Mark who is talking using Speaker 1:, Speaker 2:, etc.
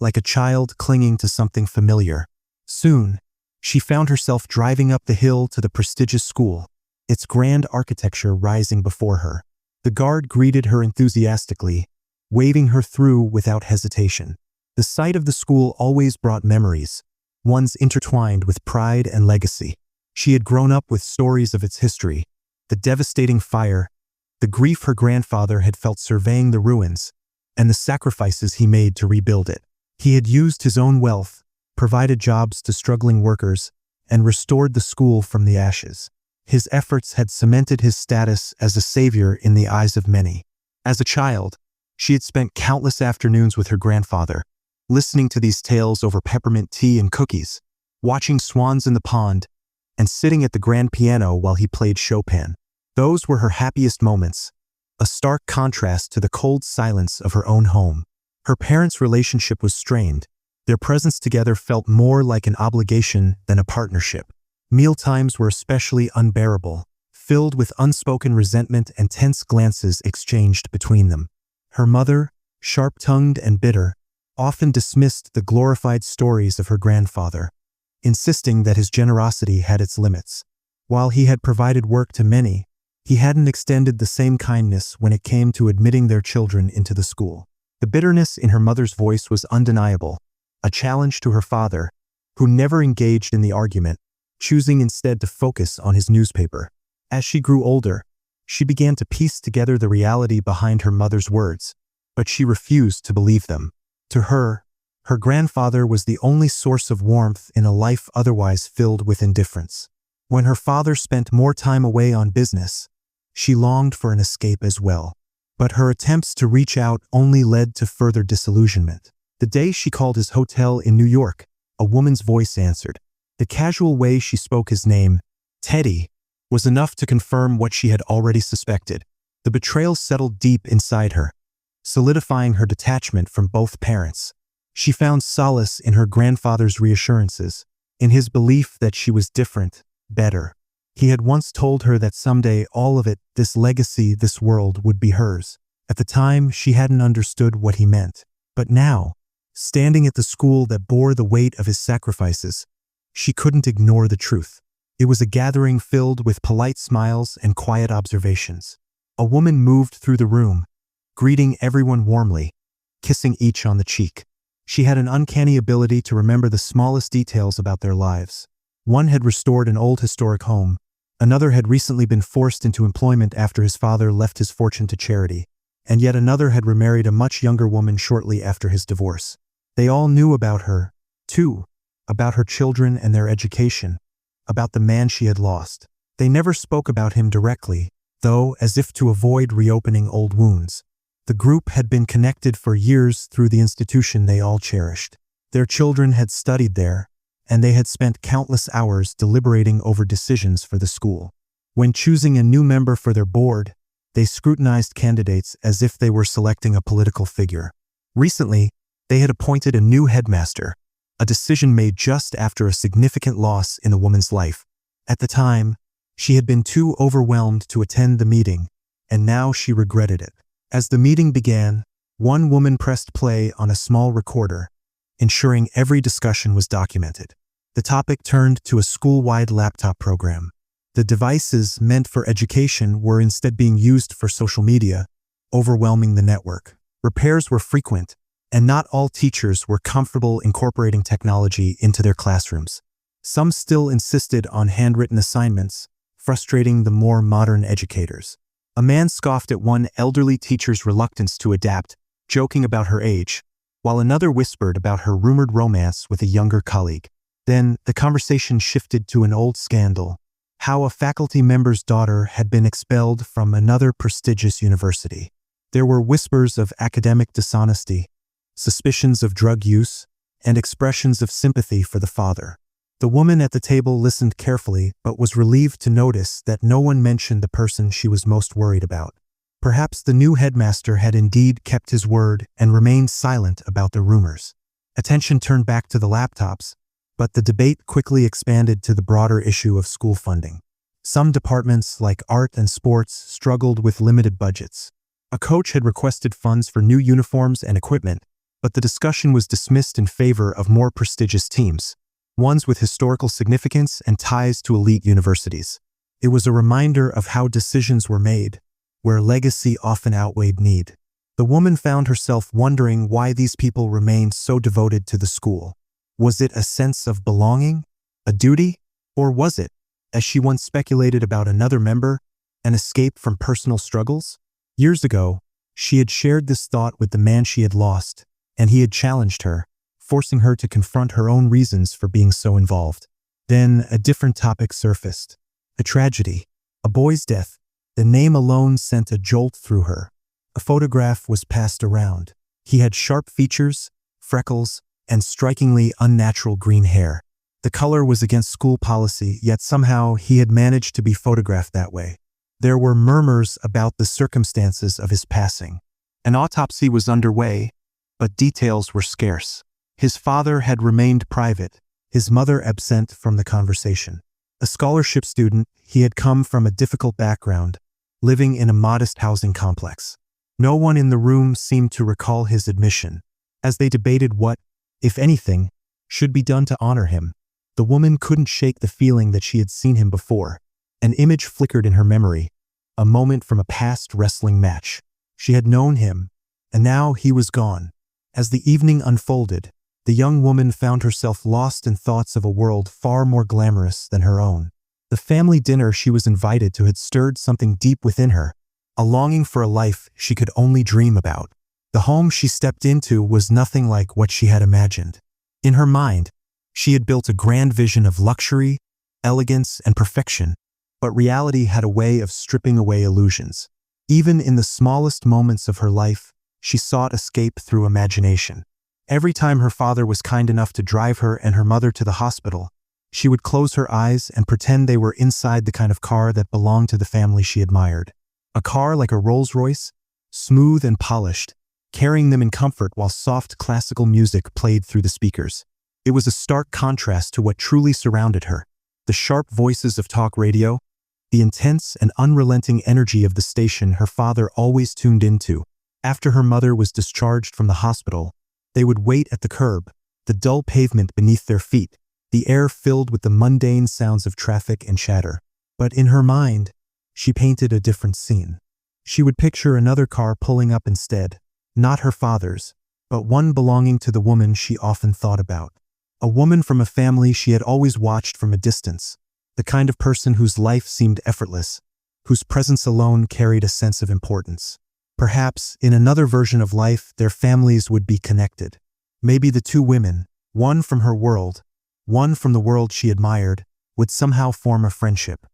Speaker 1: like a child clinging to something familiar. Soon, she found herself driving up the hill to the prestigious school, its grand architecture rising before her. The guard greeted her enthusiastically, waving her through without hesitation. The sight of the school always brought memories, ones intertwined with pride and legacy. She had grown up with stories of its history, the devastating fire, the grief her grandfather had felt surveying the ruins, and the sacrifices he made to rebuild it. He had used his own wealth, provided jobs to struggling workers, and restored the school from the ashes. His efforts had cemented his status as a savior in the eyes of many. As a child, she had spent countless afternoons with her grandfather, listening to these tales over peppermint tea and cookies, watching swans in the pond, and sitting at the grand piano while he played Chopin. Those were her happiest moments, a stark contrast to the cold silence of her own home. Her parents' relationship was strained. Their presence together felt more like an obligation than a partnership. Mealtimes were especially unbearable, filled with unspoken resentment and tense glances exchanged between them. Her mother, sharp-tongued and bitter, often dismissed the glorified stories of her grandfather, insisting that his generosity had its limits. While he had provided work to many, he hadn't extended the same kindness when it came to admitting their children into the school. The bitterness in her mother's voice was undeniable, a challenge to her father, who never engaged in the argument, choosing instead to focus on his newspaper. As she grew older, she began to piece together the reality behind her mother's words, but she refused to believe them. To her, her grandfather was the only source of warmth in a life otherwise filled with indifference. When her father spent more time away on business, she longed for an escape as well. But her attempts to reach out only led to further disillusionment. The day she called his hotel in New York, a woman's voice answered. The casual way she spoke his name, Teddy, was enough to confirm what she had already suspected. The betrayal settled deep inside her, solidifying her detachment from both parents. She found solace in her grandfather's reassurances, in his belief that she was different, better. He had once told her that someday all of it, this legacy, this world, would be hers. At the time, she hadn't understood what he meant. But now, standing at the school that bore the weight of his sacrifices, she couldn't ignore the truth. It was a gathering filled with polite smiles and quiet observations. A woman moved through the room, greeting everyone warmly, kissing each on the cheek. She had an uncanny ability to remember the smallest details about their lives. One had restored an old historic home. Another had recently been forced into employment after his father left his fortune to charity. And yet another had remarried a much younger woman shortly after his divorce. They all knew about her, too, about her children and their education, about the man she had lost. They never spoke about him directly, though, as if to avoid reopening old wounds. The group had been connected for years through the institution they all cherished. Their children had studied there, and they had spent countless hours deliberating over decisions for the school. When choosing a new member for their board, they scrutinized candidates as if they were selecting a political figure. Recently, they had appointed a new headmaster, a decision made just after a significant loss in the woman's life. At the time, she had been too overwhelmed to attend the meeting, and now she regretted it. As the meeting began, one woman pressed play on a small recorder, ensuring every discussion was documented. The topic turned to a school-wide laptop program. The devices meant for education were instead being used for social media, overwhelming the network. Repairs were frequent, and not all teachers were comfortable incorporating technology into their classrooms. Some still insisted on handwritten assignments, frustrating the more modern educators. A man scoffed at one elderly teacher's reluctance to adapt, joking about her age, while another whispered about her rumored romance with a younger colleague. Then, the conversation shifted to an old scandal: how a faculty member's daughter had been expelled from another prestigious university. There were whispers of academic dishonesty, suspicions of drug use, and expressions of sympathy for the father. The woman at the table listened carefully but was relieved to notice that no one mentioned the person she was most worried about. Perhaps the new headmaster had indeed kept his word and remained silent about the rumors. Attention turned back to the laptops, but the debate quickly expanded to the broader issue of school funding. Some departments, like art and sports, struggled with limited budgets. A coach had requested funds for new uniforms and equipment, but the discussion was dismissed in favor of more prestigious teams, ones with historical significance and ties to elite universities. It was a reminder of how decisions were made, where legacy often outweighed need. The woman found herself wondering why these people remained so devoted to the school. Was it a sense of belonging, a duty, or was it, as she once speculated about another member, an escape from personal struggles? Years ago, she had shared this thought with the man she had lost, and he had challenged her, forcing her to confront her own reasons for being so involved. Then a different topic surfaced. A tragedy, a boy's death. The name alone sent a jolt through her. A photograph was passed around. He had sharp features, freckles, and strikingly unnatural green hair. The color was against school policy, yet somehow he had managed to be photographed that way. There were murmurs about the circumstances of his passing. An autopsy was underway, but details were scarce. His father had remained private, his mother absent from the conversation. A scholarship student, he had come from a difficult background, living in a modest housing complex. No one in the room seemed to recall his admission. As they debated what, if anything, should be done to honor him, the woman couldn't shake the feeling that she had seen him before. An image flickered in her memory, a moment from a past wrestling match. She had known him, and now he was gone. As the evening unfolded, the young woman found herself lost in thoughts of a world far more glamorous than her own. The family dinner she was invited to had stirred something deep within her, a longing for a life she could only dream about. The home she stepped into was nothing like what she had imagined. In her mind, she had built a grand vision of luxury, elegance, and perfection, but reality had a way of stripping away illusions. Even in the smallest moments of her life, she sought escape through imagination. Every time her father was kind enough to drive her and her mother to the hospital, she would close her eyes and pretend they were inside the kind of car that belonged to the family she admired. A car like a Rolls-Royce, smooth and polished, carrying them in comfort while soft classical music played through the speakers. It was a stark contrast to what truly surrounded her. The sharp voices of talk radio, the intense and unrelenting energy of the station her father always tuned into. After her mother was discharged from the hospital, they would wait at the curb, the dull pavement beneath their feet, the air filled with the mundane sounds of traffic and chatter. But in her mind, she painted a different scene. She would picture another car pulling up instead, not her father's, but one belonging to the woman she often thought about. A woman from a family she had always watched from a distance, the kind of person whose life seemed effortless, whose presence alone carried a sense of importance. Perhaps, in another version of life, their families would be connected. Maybe the two women, one from her world, one from the world she admired, would somehow form a friendship.